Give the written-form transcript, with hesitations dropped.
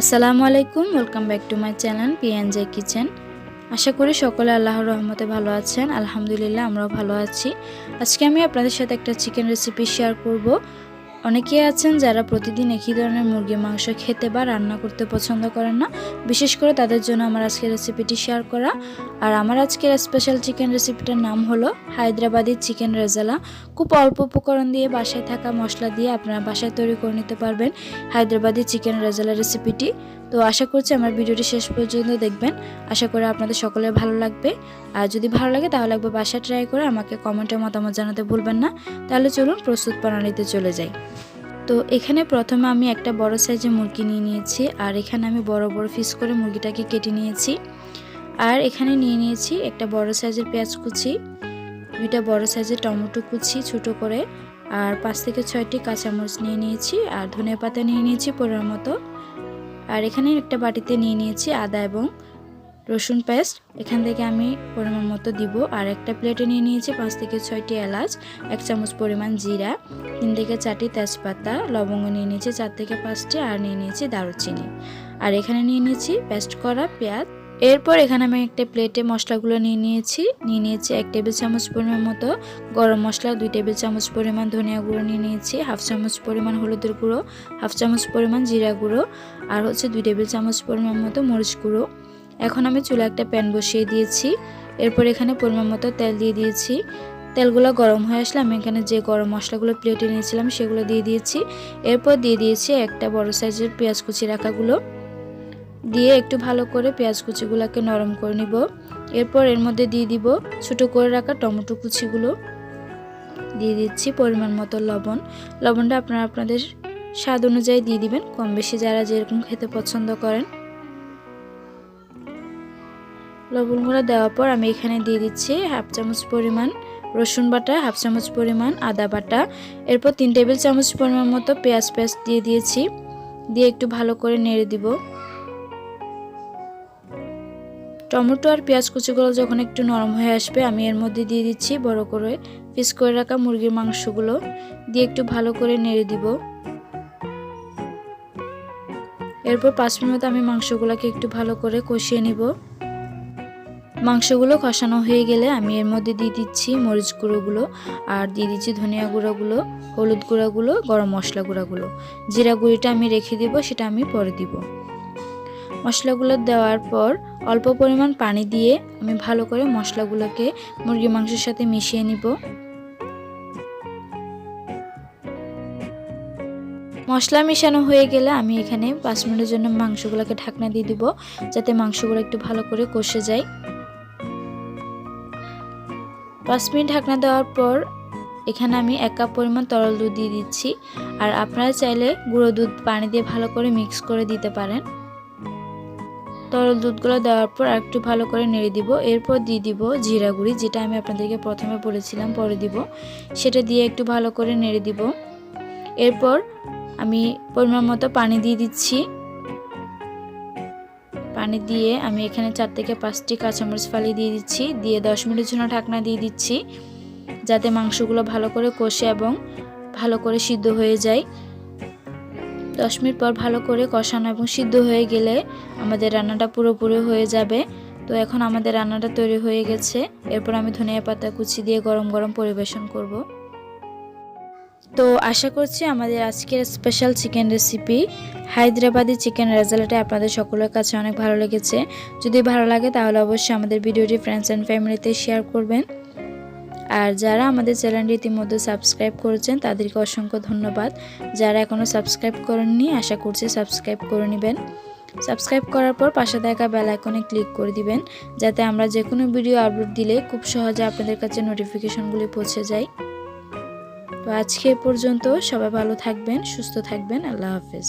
আসসালামু আলাইকুম, welcome back to my channel PNJ kitchen. আশা করি সকলে আল্লাহর রহমতে ভালো আছেন। আলহামদুলিল্লাহ আমরাও ভালো আছি। আজকে আমি আপনাদের সাথে একটা চিকেন রেসিপি শেয়ার করব। অনেকেই আছেন যারা প্রতিদিন একই ধরনের মুরগির মাংস খেতে বা রান্না করতে পছন্দ করেন না, বিশেষ করে তাদের জন্য আমার আজকের রেসিপিটি শেয়ার করা। আর আমার আজকের স্পেশাল চিকেন রেসিপিটার নাম হলো হায়দ্রাবাদি চিকেন রেজালা। খুব অল্প উপকরণ দিয়ে, বাসায় থাকা মশলা দিয়ে আপনারা বাসায় তৈরি করে নিতে পারবেন হায়দ্রাবাদি চিকেন রেজালা রেসিপিটি। তো আশা করছি আমার ভিডিওটি শেষ পর্যন্ত দেখবেন। আশা করি আপনাদের সকলের ভালো লাগবে। আর যদি ভালো লাগে তাহলে একবার বাসায় ট্রাই করে আমাকে কমেন্টে মতামত জানাতে ভুলবেন না। তাহলে চলুন প্রস্তুত প্রণালীতে চলে যাই। তো এখানে প্রথমে আমি একটা বড় সাইজের মুরগি নিয়ে নিয়েছি, আর এখানে আমি বড় বড় পিস করে মুরগিটাকে কেটে নিয়েছি। আর এখানে নিয়ে নিয়েছি একটা বড় সাইজের পেঁয়াজ কুচি, দুইটা বড় সাইজের টমেটো কুচি ছোট করে, আর 5 থেকে 6টি কাঁচামরিচ নিয়ে নিয়েছি, আর ধনিয়া পাতা নিয়ে নিয়েছি পরিমাণ মতো। আর এখানে একটা বাটিতে নিয়ে নিয়েছি আদা এবং রসুন পেস্ট, এখান থেকে আমি পরিমাণ মতো দিব। আর একটা প্লেটে নিয়ে নিয়েছি 5 থেকে 6টি এলাচ, 1 চামচ পরিমাণ জিরা, 3 থেকে 4টি তেজপাতা, লবঙ্গ নিয়ে নিয়েছি 4 থেকে 5টি, আর নিয়ে নিয়েছি দারুচিনি। আর এখানে নিয়ে নিয়েছি পেস্ট করা পেঁয়াজ। এরপর এখানে আমি একটা প্লেটে মশলাগুলো নিয়ে নিয়েছি 1 টেবিল চামচ পরিমাণ মতো গরম মশলা, 2 টেবিল চামচ পরিমাণ ধনিয়া গুঁড়ো নিয়ে নিয়েছি, 1/2 চামচ পরিমাণ হলুদের গুঁড়ো, 1/2 চামচ পরিমাণ জিরা গুঁড়ো, আর 2 টেবিল চামচ পরিমাণ মতো মরিচ গুঁড়ো। এখন আমি চুলা একটা প্যান বসিয়ে দিয়েছি। এরপর এখানে পরিমাণ মতো তেল দিয়ে দিয়েছি। তেলগুলো গরম হয়ে আসলে আমি এখানে যে গরম মশলাগুলো প্লেটে নিয়েছিলাম সেগুলো দিয়ে দিয়েছি। এরপর দিয়ে দিয়েছি একটা বড় সাইজের পেঁয়াজ কুচি রাখাগুলো, দিয়ে একটু ভালো করে পেঁয়াজ কুচিগুলোকে নরম করে নিব। এরপর এর মধ্যে দিয়ে দিব ছোট করে রাখা টমেটো কুচিগুলো, দিয়ে দিচ্ছি পরিমাণ মতো লবণ। লবণটা আপনারা আপনাদের স্বাদ অনুযায়ী দিয়ে দিবেন, কম বেশি যারা যেরকম খেতে পছন্দ করেন। লবণগুলো দেওয়ার পর আমি এখানে দিয়ে দিচ্ছি 1/2 চামচ পরিমাণ রসুন বাটা, 1/2 চামচ পরিমাণ আদা বাটা। এরপর 3 টেবিল চামচ পরিমাণ মতো পেঁয়াজ পেস্ট দিয়ে দিয়েছি, দিয়ে একটু ভালো করে নেড়ে দিব। টমেটো আর পেঁয়াজ কুচিগুলো যখন একটু নরম হয়ে আসবে আমি এর মধ্যে দিয়ে দিচ্ছি বড় করে পিস করে রাখা মুরগির মাংসগুলো, দিয়ে একটু ভালো করে নেড়ে দিব। এরপর 5 মিনিট আমি মাংসগুলোকে একটু ভালো করে কষিয়ে নিব। মাংসগুলো কষানো হয়ে গেলে আমি এর মধ্যে দিয়ে দিচ্ছি মরিচ গুঁড়োগুলো, আর দিয়ে দিচ্ছি ধনিয়া গুঁড়োগুলো, হলুদ গুঁড়োগুলো, গরম মশলা গুঁড়োগুলো। জিরা গুঁড়িটা আমি রেখে দিব, সেটা আমি পরে দিব। মশলাগুলো দেওয়ার পর অল্প পরিমাণ পানি দিয়ে আমি ভালো করে মশলাগুলোকে মুরগির মাংসের সাথে মিশিয়ে নিব। মশলা মিশানো হয়ে গেলে আমি এখানে 5 মিনিটের জন্য মাংসগুলোকে ঢাকনা দিয়ে দিব, যাতে মাংসগুলো একটু ভালো করে কষে যায়। 5 মিনিট ঢাকনা দেওয়ার পর এখানে আমি 1 কাপ পরিমাণ তরল দুধ দিয়ে দিচ্ছি, আর আপনারা চাইলে গুঁড়ো দুধ পানি দিয়ে ভালো করে মিক্স করে দিতে পারেন। তরল দুধগুলো দেওয়ার পর একটু ভালো করে নেড়ে দিব। এরপর দিয়ে দিব জিরা গুঁড়ি, যেটা আমি আপনাদেরকে প্রথমে বলেছিলাম পরে দিব, সেটা দিয়ে একটু ভালো করে নেড়ে দিব। এরপর আমি পরিমাণ মতো পানি দিয়ে দিচ্ছি। পানি দিয়ে আমি এখানে 4 থেকে 5টি কাঁচামরিচ ফালি দিয়ে দিচ্ছি, দিয়ে 10 মিনিটের জন্য ঢাকনা দিয়ে দিচ্ছি, যাতে মাংসগুলো ভালো করে কষে এবং ভালো করে সিদ্ধ হয়ে যায়। 10 মিনিট পর ভালো করে কষানো এবং সিদ্ধ হয়ে গেলে আমাদের রান্নাটা পুরোপুরি হয়ে যাবে। তো এখন আমাদের রান্নাটা তৈরি হয়ে গেছে। এরপর আমি ধনিয়া পাতা কুচি দিয়ে গরম গরম পরিবেশন করব। তো আশা করছি আমাদের আজকের special chicken recipe Hyderabadi chicken রেজালাটা আপনাদের সকলের কাছে অনেক ভালো লেগেছে। যদি ভালো লাগে তাহলে অবশ্যই আমাদের ভিডিওটি ফ্রেন্ডস অ্যান্ড ফ্যামিলিতে শেয়ার করবেন। আর যারা আমাদের চ্যানেলটি ইতিমধ্যে সাবস্ক্রাইব করেছেন তাদেরকে অসংখ্য ধন্যবাদ। যারা এখনও সাবস্ক্রাইব করেননি আশা করছি সাবস্ক্রাইব করে নেবেন। সাবস্ক্রাইব করার পর পাশে থাকা বেল আইকনে ক্লিক করে দিবেন, যাতে আমরা যে কোনো ভিডিও আপলোড দিলে খুব সহজে আপনাদের কাছে নোটিফিকেশনগুলি পৌঁছে যায়। তো আজকে এ পর্যন্ত, সবাই ভালো থাকবেন, সুস্থ থাকবেন। আল্লাহ হাফেজ।